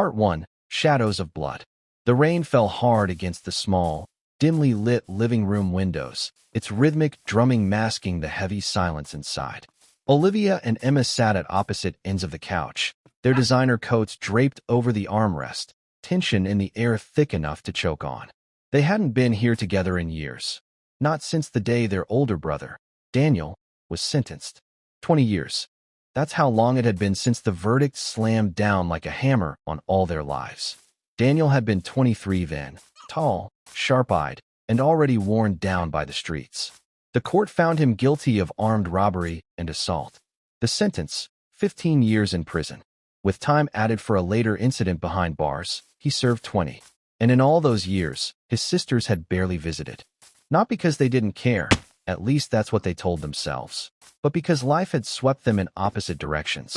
Part 1. Shadows of Blood. The rain fell hard against the small, dimly lit living room windows, its rhythmic drumming masking the heavy silence inside. Olivia and Emma sat at opposite ends of the couch, their designer coats draped over the armrest, tension in the air thick enough to choke on. They hadn't been here together in years. Not since the day their older brother, Daniel, was sentenced. 20 years. That's how long it had been since the verdict slammed down like a hammer on all their lives. Daniel had been 23 then, tall, sharp-eyed, and already worn down by the streets. The court found him guilty of armed robbery and assault. The sentence, 15 years in prison. With time added for a later incident behind bars, he served 20. And in all those years, his sisters had barely visited. Not because they didn't care, at least that's what they told themselves, but because life had swept them in opposite directions.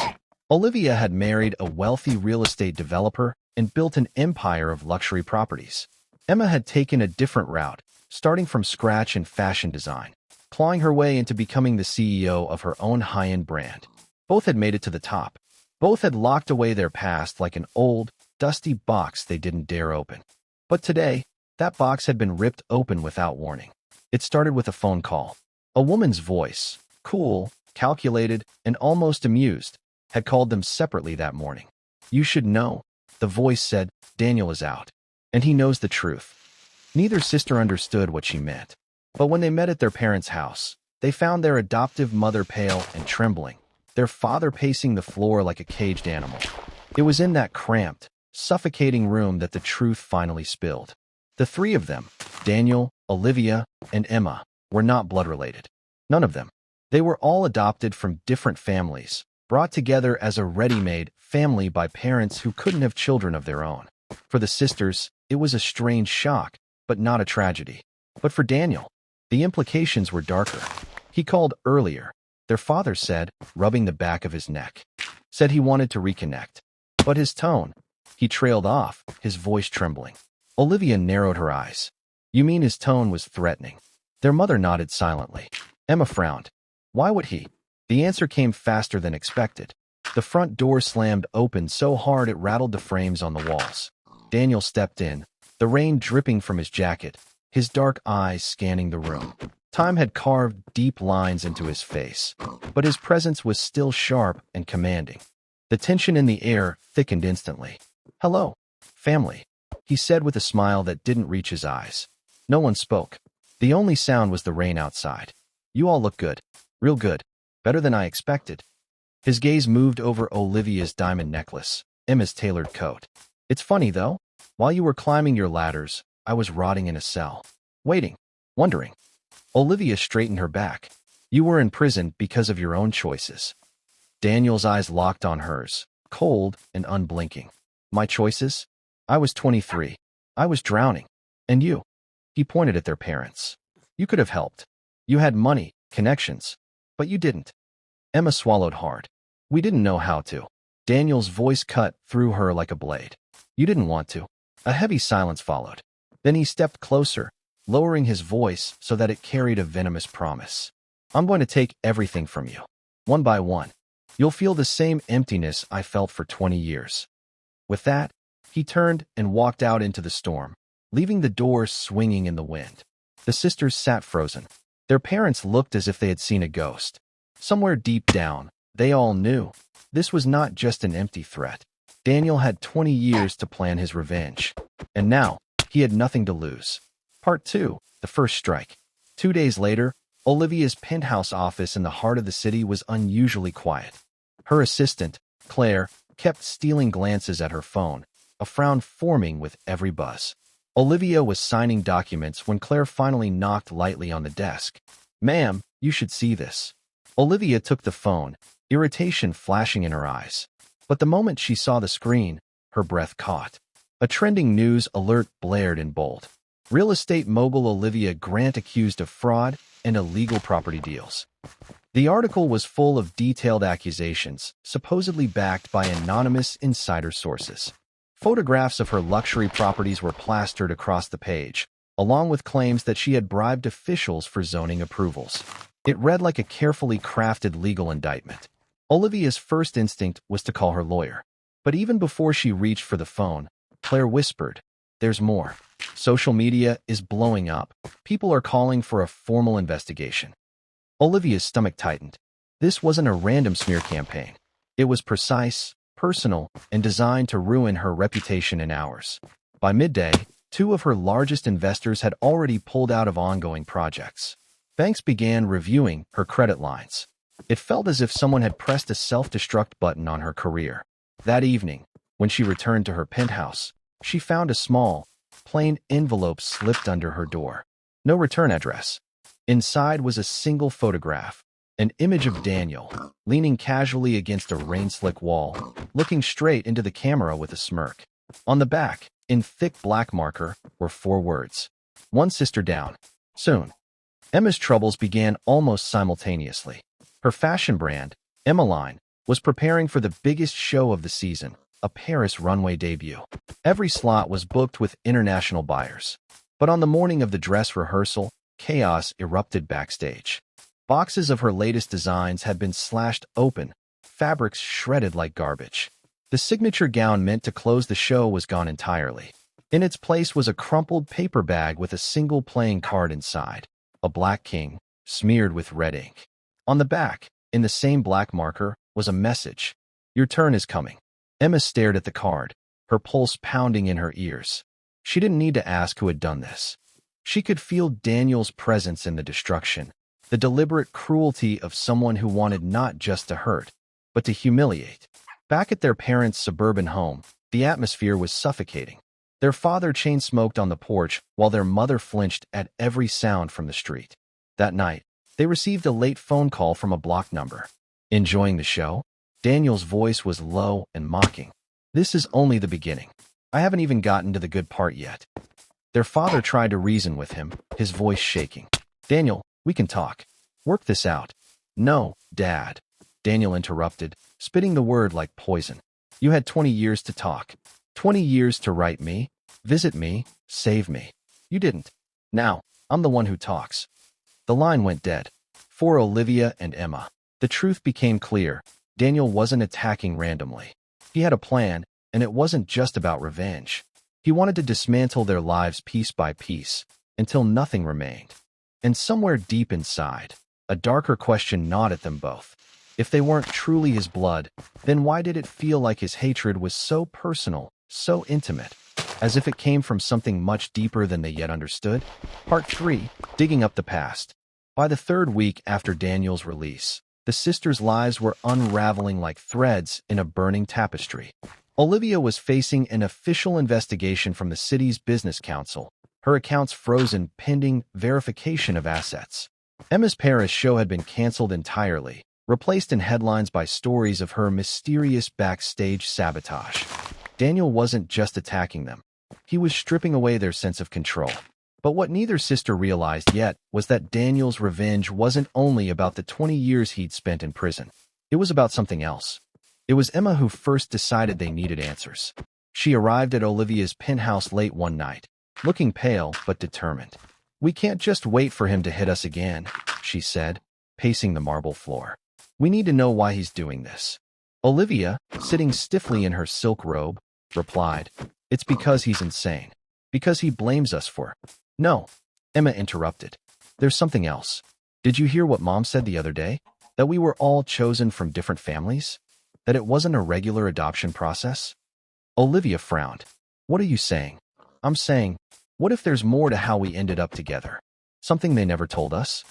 Olivia had married a wealthy real estate developer and built an empire of luxury properties. Emma had taken a different route, starting from scratch in fashion design, clawing her way into becoming the CEO of her own high-end brand. Both had made it to the top. Both had locked away their past like an old, dusty box they didn't dare open. But today, that box had been ripped open without warning. It started with a phone call. A woman's voice, cool, calculated, and almost amused, had called them separately that morning. "You should know," the voice said. "Daniel is out. And he knows the truth." Neither sister understood what she meant. But when they met at their parents' house, they found their adoptive mother pale and trembling, their father pacing the floor like a caged animal. It was in that cramped, suffocating room that the truth finally spilled. The three of them, Daniel, Olivia, and Emma, were not blood-related. None of them. They were all adopted from different families, brought together as a ready-made family by parents who couldn't have children of their own. For the sisters, it was a strange shock, but not a tragedy. But for Daniel, the implications were darker. He called earlier, their father said, rubbing the back of his neck. Said he wanted to reconnect. But his tone, he trailed off, his voice trembling. Olivia narrowed her eyes. "You mean his tone was threatening?" Their mother nodded silently. Emma frowned. "Why would he?" The answer came faster than expected. The front door slammed open so hard it rattled the frames on the walls. Daniel stepped in, the rain dripping from his jacket, his dark eyes scanning the room. Time had carved deep lines into his face, but his presence was still sharp and commanding. The tension in the air thickened instantly. "Hello, family," he said with a smile that didn't reach his eyes. No one spoke. The only sound was the rain outside. "You all look good. Real good. Better than I expected." His gaze moved over Olivia's diamond necklace, Emma's tailored coat. "It's funny, though. While you were climbing your ladders, I was rotting in a cell. Waiting. Wondering." Olivia straightened her back. "You were in prison because of your own choices." Daniel's eyes locked on hers, cold and unblinking. "My choices? I was 23. I was drowning. And you?" He pointed at their parents. "You could have helped. You had money, connections. But you didn't." Emma swallowed hard. "We didn't know how to." Daniel's voice cut through her like a blade. "You didn't want to." A heavy silence followed. Then he stepped closer, lowering his voice so that it carried a venomous promise. "I'm going to take everything from you. One by one. You'll feel the same emptiness I felt for 20 years. With that, he turned and walked out into the storm, leaving the door swinging in the wind. The sisters sat frozen. Their parents looked as if they had seen a ghost. Somewhere deep down, they all knew this was not just an empty threat. Daniel had 20 years to plan his revenge. And now, he had nothing to lose. Part 2. The First Strike. 2 days later, Olivia's penthouse office in the heart of the city was unusually quiet. Her assistant, Claire, kept stealing glances at her phone, a frown forming with every buzz. Olivia was signing documents when Claire finally knocked lightly on the desk. "Ma'am, you should see this." Olivia took the phone, irritation flashing in her eyes. But the moment she saw the screen, her breath caught. A trending news alert blared in bold. Real estate mogul Olivia Grant accused of fraud and illegal property deals. The article was full of detailed accusations, supposedly backed by anonymous insider sources. Photographs of her luxury properties were plastered across the page, along with claims that she had bribed officials for zoning approvals. It read like a carefully crafted legal indictment. Olivia's first instinct was to call her lawyer. But even before she reached for the phone, Claire whispered, "There's more. Social media is blowing up. People are calling for a formal investigation." Olivia's stomach tightened. This wasn't a random smear campaign. It was precise, personal, and designed to ruin her reputation in hours. By midday, two of her largest investors had already pulled out of ongoing projects. Banks began reviewing her credit lines. It felt as if someone had pressed a self-destruct button on her career. That evening, when she returned to her penthouse, she found a small, plain envelope slipped under her door. No return address. Inside was a single photograph, an image of Daniel, leaning casually against a rain-slick wall, looking straight into the camera with a smirk. On the back, in thick black marker, were 4 words. One sister down. Soon. Emma's troubles began almost simultaneously. Her fashion brand, Emmeline, was preparing for the biggest show of the season, a Paris runway debut. Every slot was booked with international buyers. But on the morning of the dress rehearsal, chaos erupted backstage. Boxes of her latest designs had been slashed open, fabrics shredded like garbage. The signature gown meant to close the show was gone entirely. In its place was a crumpled paper bag with a single playing card inside, a black king, smeared with red ink. On the back, in the same black marker, was a message. "Your turn is coming." Emma stared at the card, her pulse pounding in her ears. She didn't need to ask who had done this. She could feel Daniel's presence in the destruction, the deliberate cruelty of someone who wanted not just to hurt, but to humiliate. Back at their parents' suburban home, the atmosphere was suffocating. Their father chain-smoked on the porch while their mother flinched at every sound from the street. That night, they received a late phone call from a blocked number. "Enjoying the show?" Daniel's voice was low and mocking. "This is only the beginning. I haven't even gotten to the good part yet." Their father tried to reason with him, his voice shaking. "Daniel, we can talk. Work this out." "No, Dad," Daniel interrupted, spitting the word like poison. "You had 20 years to talk. 20 years to write me, visit me, save me. You didn't. Now, I'm the one who talks." The line went dead. For Olivia and Emma, the truth became clear. Daniel wasn't attacking randomly. He had a plan, and it wasn't just about revenge. He wanted to dismantle their lives piece by piece, until nothing remained. And somewhere deep inside, a darker question gnawed at them both. If they weren't truly his blood, then why did it feel like his hatred was so personal, so intimate, as if it came from something much deeper than they yet understood? Part 3, Digging Up the Past. By the 3rd week after Daniel's release, the sisters' lives were unraveling like threads in a burning tapestry. Olivia was facing an official investigation from the city's business council, her accounts frozen pending verification of assets. Emma's Paris show had been canceled entirely, replaced in headlines by stories of her mysterious backstage sabotage. Daniel wasn't just attacking them. He was stripping away their sense of control. But what neither sister realized yet was that Daniel's revenge wasn't only about the 20 years he'd spent in prison. It was about something else. It was Emma who first decided they needed answers. She arrived at Olivia's penthouse late one night, looking pale but determined. "We can't just wait for him to hit us again," she said, pacing the marble floor. "We need to know why he's doing this." Olivia, sitting stiffly in her silk robe, replied, "It's because he's insane. Because he blames us for—" "No," Emma interrupted. "There's something else. Did you hear what Mom said the other day? That we were all chosen from different families? That it wasn't a regular adoption process?" Olivia frowned. "What are you saying?" "I'm saying, what if there's more to how we ended up together? Something they never told us?"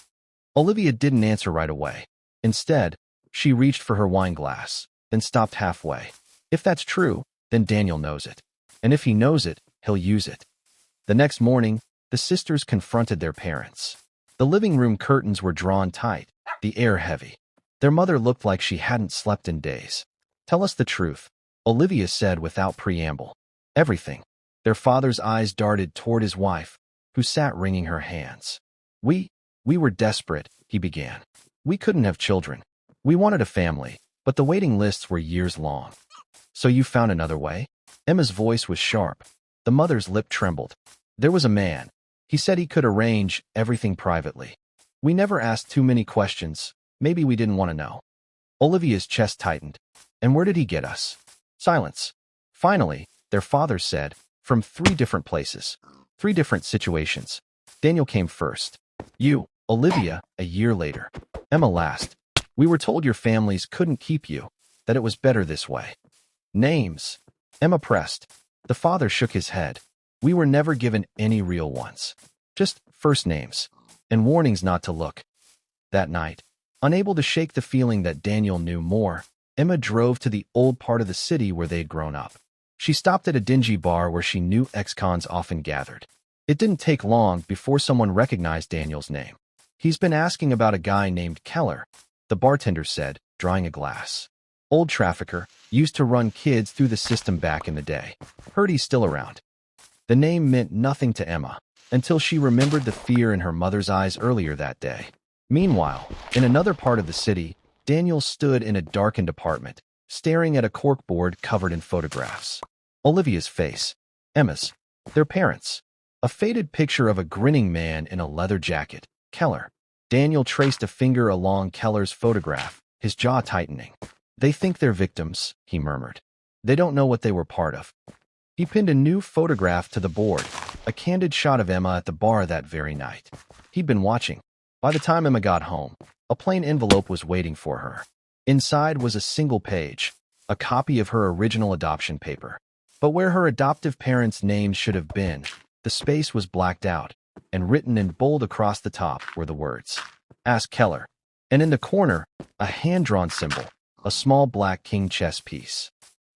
Olivia didn't answer right away. Instead, she reached for her wine glass, then stopped halfway. "If that's true, then Daniel knows it. And if he knows it, he'll use it." The next morning, the sisters confronted their parents. The living room curtains were drawn tight, the air heavy. Their mother looked like she hadn't slept in days. "Tell us the truth," Olivia said without preamble. "Everything." Their father's eyes darted toward his wife, who sat wringing her hands. We were desperate," he began. "We couldn't have children. We wanted a family, but the waiting lists were years long." "So you found another way?" Emma's voice was sharp. The mother's lip trembled. "There was a man. He said he could arrange everything privately. We never asked too many questions. Maybe we didn't want to know." Olivia's chest tightened. "And where did he get us?" Silence. Finally, their father said, from 3 different places, 3 different situations. Daniel came first. You, Olivia, a year later. Emma last. We were told your families couldn't keep you, that it was better this way. Names. Emma pressed. The father shook his head. We were never given any real ones. Just first names. And warnings not to look. That night, unable to shake the feeling that Daniel knew more, Emma drove to the old part of the city where they'd grown up. She stopped at a dingy bar where she knew ex-cons often gathered. It didn't take long before someone recognized Daniel's name. He's been asking about a guy named Keller, the bartender said, drawing a glass. Old trafficker, used to run kids through the system back in the day. Heard he's still around. The name meant nothing to Emma, until she remembered the fear in her mother's eyes earlier that day. Meanwhile, in another part of the city, Daniel stood in a darkened apartment, staring at a corkboard covered in photographs. Olivia's face. Emma's. Their parents. A faded picture of a grinning man in a leather jacket. Keller. Daniel traced a finger along Keller's photograph, his jaw tightening. They think they're victims, he murmured. They don't know what they were part of. He pinned a new photograph to the board, a candid shot of Emma at the bar that very night. He'd been watching. By the time Emma got home, a plain envelope was waiting for her. Inside was a single page, a copy of her original adoption paper. But where her adoptive parents' names should have been, the space was blacked out, and written in bold across the top were the words, Ask Keller. And in the corner, a hand-drawn symbol, a small black king chess piece.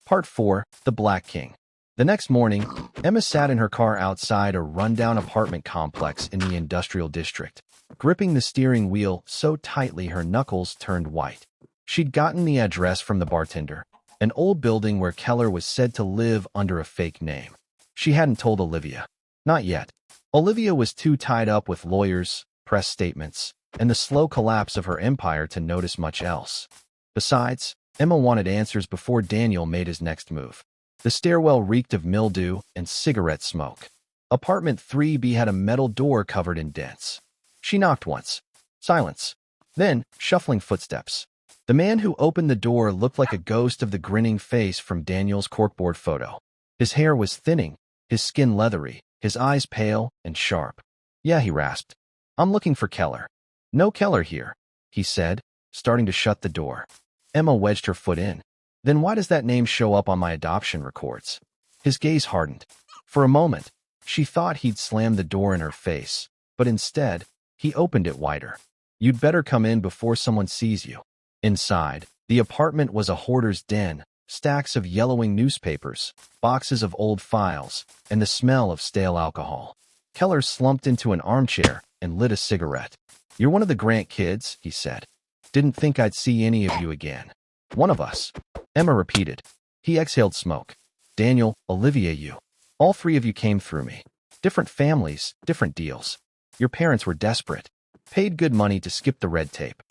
Part 4, The Black King. The next morning, Emma sat in her car outside a rundown apartment complex in the industrial district, gripping the steering wheel so tightly her knuckles turned white. She'd gotten the address from the bartender, an old building where Keller was said to live under a fake name. She hadn't told Olivia. Not yet. Olivia was too tied up with lawyers, press statements, and the slow collapse of her empire to notice much else. Besides, Emma wanted answers before Daniel made his next move. The stairwell reeked of mildew and cigarette smoke. Apartment 3B had a metal door covered in dents. She knocked once. Silence. Then, shuffling footsteps. The man who opened the door looked like a ghost of the grinning face from Daniel's corkboard photo. His hair was thinning, his skin leathery, his eyes pale and sharp. Yeah, he rasped. I'm looking for Keller. No Keller here, he said, starting to shut the door. Emma wedged her foot in. Then why does that name show up on my adoption records? His gaze hardened. For a moment, she thought he'd slammed the door in her face, but instead, he opened it wider. You'd better come in before someone sees you. Inside, the apartment was a hoarder's den, stacks of yellowing newspapers, boxes of old files, and the smell of stale alcohol. Keller slumped into an armchair and lit a cigarette. You're one of the Grant kids, he said. Didn't think I'd see any of you again. One of us. Emma repeated. He exhaled smoke. Daniel, Olivia, you. All 3 of you came through me. Different families, different deals. Your parents were desperate. Paid good money to skip the red tape.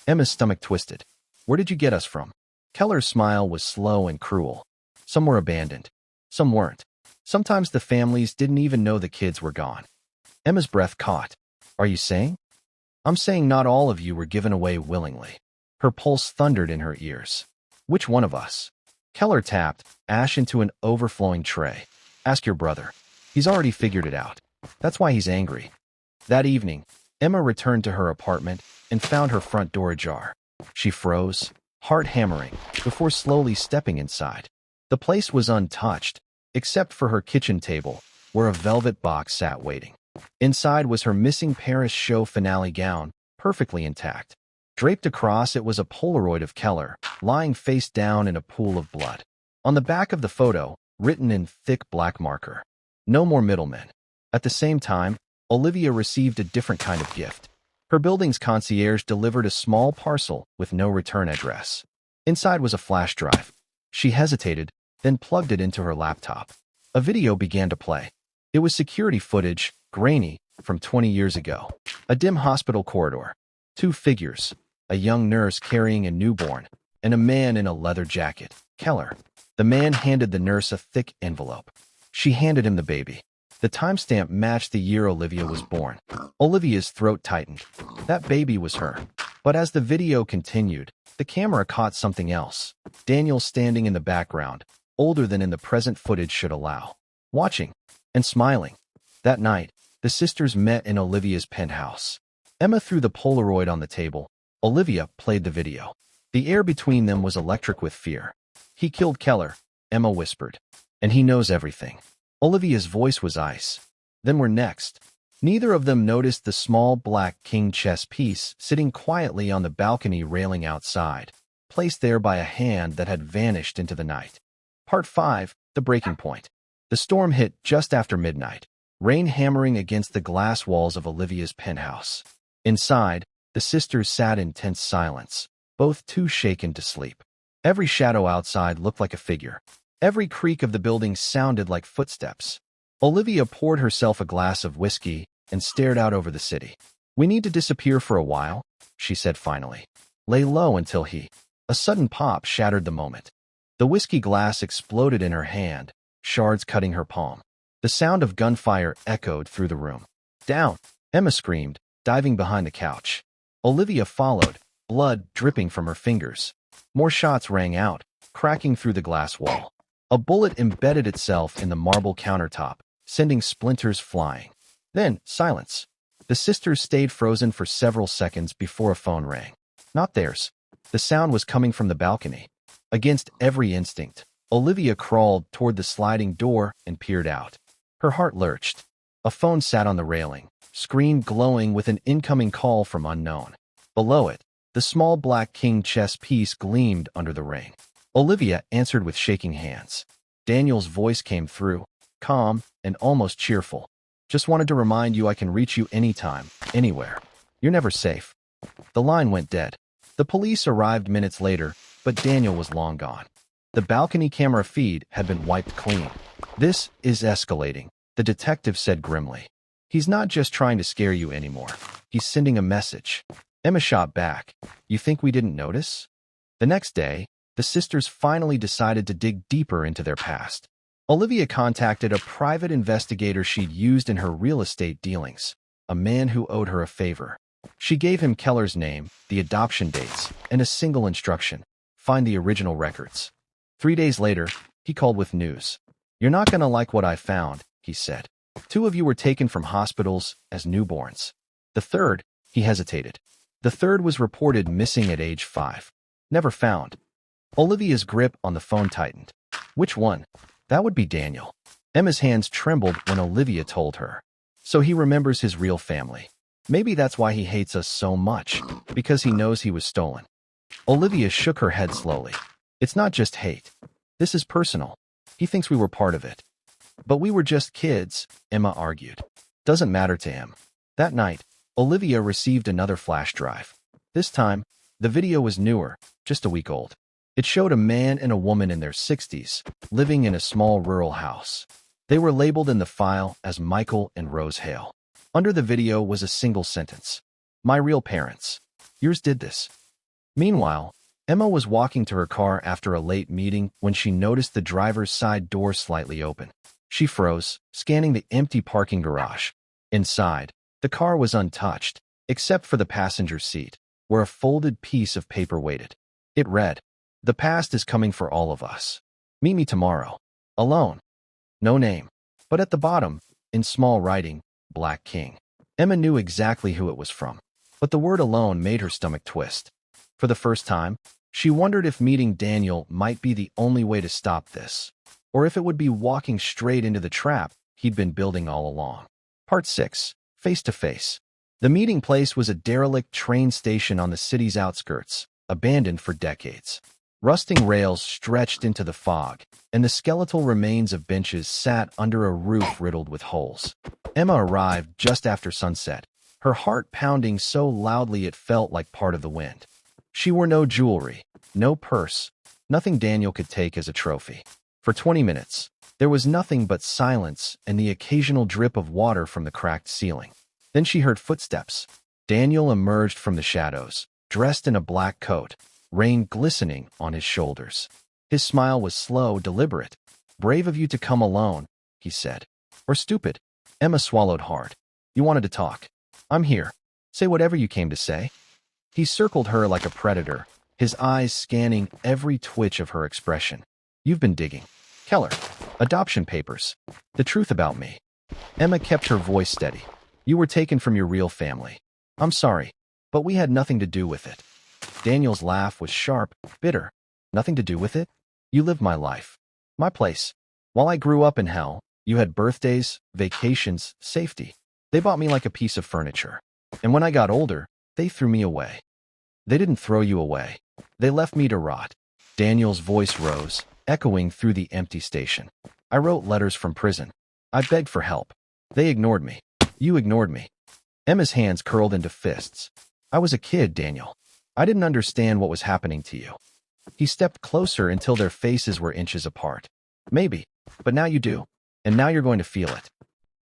Emma's stomach twisted. Where did you get us from? Keller's smile was slow and cruel. Some were abandoned. Some weren't. Sometimes the families didn't even know the kids were gone. Emma's breath caught. Are you saying? I'm saying not all of you were given away willingly. Her pulse thundered in her ears. Which one of us? Keller tapped, ash into an overflowing tray. Ask your brother. He's already figured it out. That's why he's angry. That evening, Emma returned to her apartment and found her front door ajar. She froze, heart hammering, before slowly stepping inside. The place was untouched, except for her kitchen table, where a velvet box sat waiting. Inside was her missing Paris show finale gown, perfectly intact. Draped across it was a Polaroid of Keller, lying face down in a pool of blood. On the back of the photo, written in thick black marker, no more middlemen. At the same time, Olivia received a different kind of gift. Her building's concierge delivered a small parcel with no return address. Inside was a flash drive. She hesitated, then plugged it into her laptop. A video began to play. It was security footage, grainy, from 20 years ago. A dim hospital corridor. 2 figures, a young nurse carrying a newborn, and a man in a leather jacket. Keller. The man handed the nurse a thick envelope. She handed him the baby. The timestamp matched the year Olivia was born. Olivia's throat tightened. That baby was her. But as the video continued, the camera caught something else. Daniel standing in the background, older than in the present footage should allow. Watching and smiling. That night, the sisters met in Olivia's penthouse. Emma threw the Polaroid on the table. Olivia played the video. The air between them was electric with fear. "He killed Keller," Emma whispered. "And he knows everything." Olivia's voice was ice. "Then we're next." Neither of them noticed the small black king chess piece sitting quietly on the balcony railing outside, placed there by a hand that had vanished into the night. Part 5, The Breaking Point. The storm hit just after midnight, rain hammering against the glass walls of Olivia's penthouse. Inside, the sisters sat in tense silence, both too shaken to sleep. Every shadow outside looked like a figure. Every creak of the building sounded like footsteps. Olivia poured herself a glass of whiskey and stared out over the city. "We need to disappear for a while," she said finally. "Lay low until he—" A sudden pop shattered the moment. The whiskey glass exploded in her hand, shards cutting her palm. The sound of gunfire echoed through the room. "Down!" Emma screamed, diving behind the couch. Olivia followed, blood dripping from her fingers. More shots rang out, cracking through the glass wall. A bullet embedded itself in the marble countertop, sending splinters flying. Then, silence. The sisters stayed frozen for several seconds before a phone rang. Not theirs. The sound was coming from the balcony. Against every instinct, Olivia crawled toward the sliding door and peered out. Her heart lurched. A phone sat on the railing, screen glowing with an incoming call from unknown. Below it, the small black king chess piece gleamed under the rain. Olivia answered with shaking hands. Daniel's voice came through, calm and almost cheerful. "Just wanted to remind you I can reach you anytime, anywhere. You're never safe." The line went dead. The police arrived minutes later, but Daniel was long gone. The balcony camera feed had been wiped clean. "This is escalating," the detective said grimly. "He's not just trying to scare you anymore. He's sending a message." Emma shot back. "You think we didn't notice?" The next day, the sisters finally decided to dig deeper into their past. Olivia contacted a private investigator she'd used in her real estate dealings, a man who owed her a favor. She gave him Keller's name, the adoption dates, and a single instruction: find the original records. 3 days later, he called with news. "You're not going to like what I found," he said. "2 of you were taken from hospitals as newborns. The third," he hesitated. "The third was reported missing at age 5. Never found." Olivia's grip on the phone tightened. "Which one?" "That would be Daniel." Emma's hands trembled when Olivia told her. "So he remembers his real family. Maybe that's why he hates us so much, because he knows he was stolen." Olivia shook her head slowly. "It's not just hate. This is personal. He thinks we were part of it." "But we were just kids," Emma argued. "Doesn't matter to him." That night, Olivia received another flash drive. This time, the video was newer, just a week old. It showed a man and a woman in their 60s, living in a small rural house. They were labeled in the file as Michael and Rose Hale. Under the video was a single sentence: "My real parents. Yours did this." Meanwhile, Emma was walking to her car after a late meeting when she noticed the driver's side door slightly open. She froze, scanning the empty parking garage. Inside, the car was untouched, except for the passenger seat, where a folded piece of paper waited. It read, "The past is coming for all of us. Meet me tomorrow. Alone." No name. But at the bottom, in small writing, Black King. Emma knew exactly who it was from, but the word alone made her stomach twist. For the first time, she wondered if meeting Daniel might be the only way to stop this, or if it would be walking straight into the trap he'd been building all along. Part 6. Face to Face. The meeting place was a derelict train station on the city's outskirts, abandoned for decades. Rusting rails stretched into the fog, and the skeletal remains of benches sat under a roof riddled with holes. Emma arrived just after sunset, her heart pounding so loudly it felt like part of the wind. She wore no jewelry, no purse, nothing Daniel could take as a trophy. For 20 minutes, there was nothing but silence and the occasional drip of water from the cracked ceiling. Then she heard footsteps. Daniel emerged from the shadows, dressed in a black coat, rain glistening on his shoulders. His smile was slow, deliberate. "Brave of you to come alone," he said. "Or stupid." Emma swallowed hard. "You wanted to talk. I'm here. Say whatever you came to say." He circled her like a predator, his eyes scanning every twitch of her expression. "You've been digging." Keller. Adoption papers. The truth about me. Emma kept her voice steady. You were taken from your real family. I'm sorry, but we had nothing to do with it. Daniel's laugh was sharp, bitter. Nothing to do with it? You lived my life. My place. While I grew up in hell, you had birthdays, vacations, safety. They bought me like a piece of furniture. And when I got older, they threw me away. They didn't throw you away. They left me to rot. Daniel's voice rose, echoing through the empty station. I wrote letters from prison. I begged for help. They ignored me. You ignored me. Emma's hands curled into fists. I was a kid, Daniel. I didn't understand what was happening to you. He stepped closer until their faces were inches apart. Maybe, but now you do. And now you're going to feel it.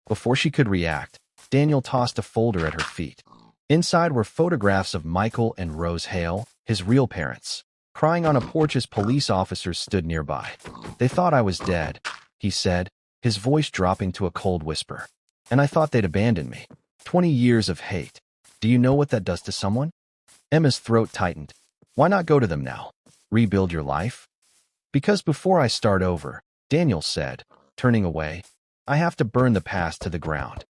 Before she could react, Daniel tossed a folder at her feet. Inside were photographs of Michael and Rose Hale, his real parents, crying on a porch as police officers stood nearby. They thought I was dead, he said, his voice dropping to a cold whisper. And I thought they'd abandoned me. 20 years of hate. Do you know what that does to someone? Emma's throat tightened. Why not go to them now? Rebuild your life? Because before I start over, Daniel said, turning away, I have to burn the past to the ground.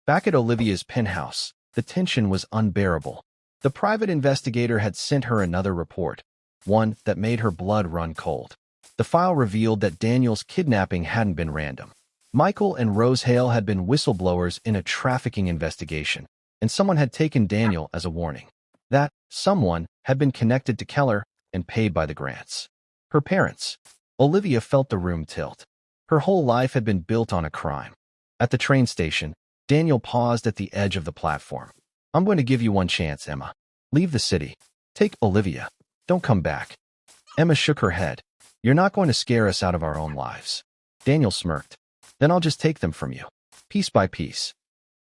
Back at Olivia's penthouse, the tension was unbearable. The private investigator had sent her another report, one that made her blood run cold. The file revealed that Daniel's kidnapping hadn't been random. Michael and Rose Hale had been whistleblowers in a trafficking investigation, and someone had taken Daniel as a warning. That someone had been connected to Keller and paid by the Grants. Her parents. Olivia felt the room tilt. Her whole life had been built on a crime. At the train station, Daniel paused at the edge of the platform. I'm going to give you one chance, Emma. Leave the city. Take Olivia. Don't come back. Emma shook her head. You're not going to scare us out of our own lives. Daniel smirked. Then I'll just take them from you, piece by piece.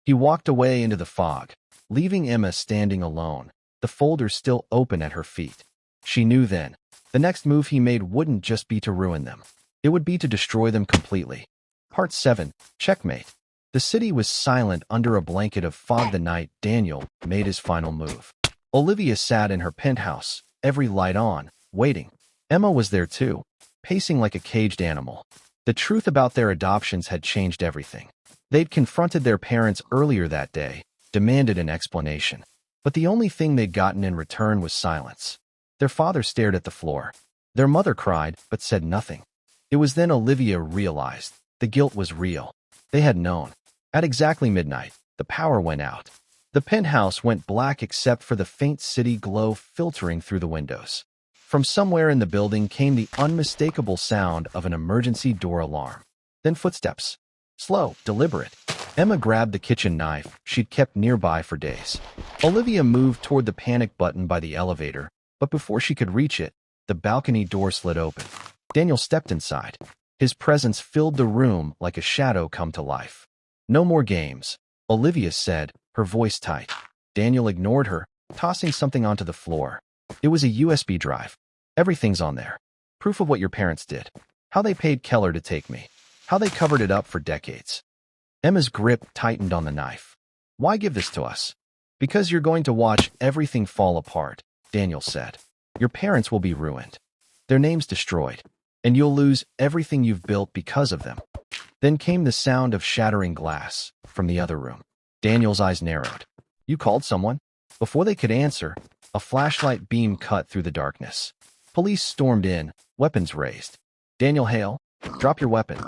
He walked away into the fog, leaving Emma standing alone, the folder still open at her feet. She knew then, the next move he made wouldn't just be to ruin them. It would be to destroy them completely. Part 7. Checkmate. The city was silent under a blanket of fog the night Daniel made his final move. Olivia sat in her penthouse, every light on, waiting. Emma was there too, pacing like a caged animal. The truth about their adoptions had changed everything. They'd confronted their parents earlier that day, demanded an explanation. But the only thing they'd gotten in return was silence. Their father stared at the floor. Their mother cried, but said nothing. It was then Olivia realized the guilt was real. They had known. At exactly midnight, the power went out. The penthouse went black except for the faint city glow filtering through the windows. From somewhere in the building came the unmistakable sound of an emergency door alarm. Then footsteps. Slow, deliberate. Emma grabbed the kitchen knife she'd kept nearby for days. Olivia moved toward the panic button by the elevator, but before she could reach it, the balcony door slid open. Daniel stepped inside. His presence filled the room like a shadow come to life. No more games, Olivia said, her voice tight. Daniel ignored her, tossing something onto the floor. It was a USB drive. Everything's on there. Proof of what your parents did. How they paid Keller to take me. How they covered it up for decades. Emma's grip tightened on the knife. Why give this to us? Because you're going to watch everything fall apart, Daniel said. Your parents will be ruined. Their names destroyed. And you'll lose everything you've built because of them. Then came the sound of shattering glass from the other room. Daniel's eyes narrowed. You called someone? Before they could answer, a flashlight beam cut through the darkness. Police stormed in, weapons raised. Daniel Hale, drop your weapon.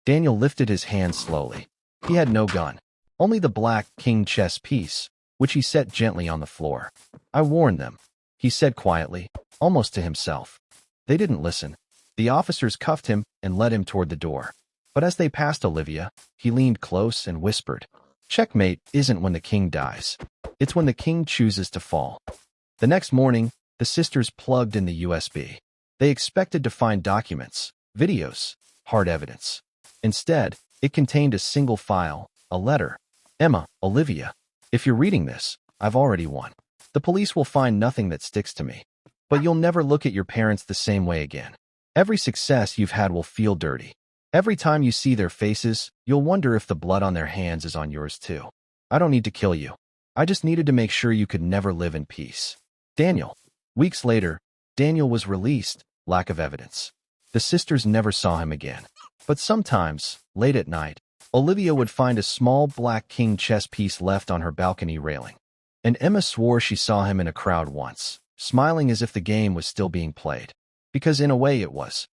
Daniel lifted his hand slowly. He had no gun, only the black king chess piece, which he set gently on the floor. I warned them, he said quietly, almost to himself. They didn't listen. The officers cuffed him and led him toward the door. But as they passed Olivia, he leaned close and whispered, Checkmate isn't when the king dies. It's when the king chooses to fall. The next morning, the sisters plugged in the USB. They expected to find documents, videos, hard evidence. Instead, it contained a single file, a letter. Emma, Olivia, if you're reading this, I've already won. The police will find nothing that sticks to me. But you'll never look at your parents the same way again. Every success you've had will feel dirty. Every time you see their faces, you'll wonder if the blood on their hands is on yours too. I don't need to kill you. I just needed to make sure you could never live in peace. Daniel. Weeks later, Daniel was released, lack of evidence. The sisters never saw him again. But sometimes, late at night, Olivia would find a small black king chess piece left on her balcony railing. And Emma swore she saw him in a crowd once, smiling as if the game was still being played. Because in a way it was.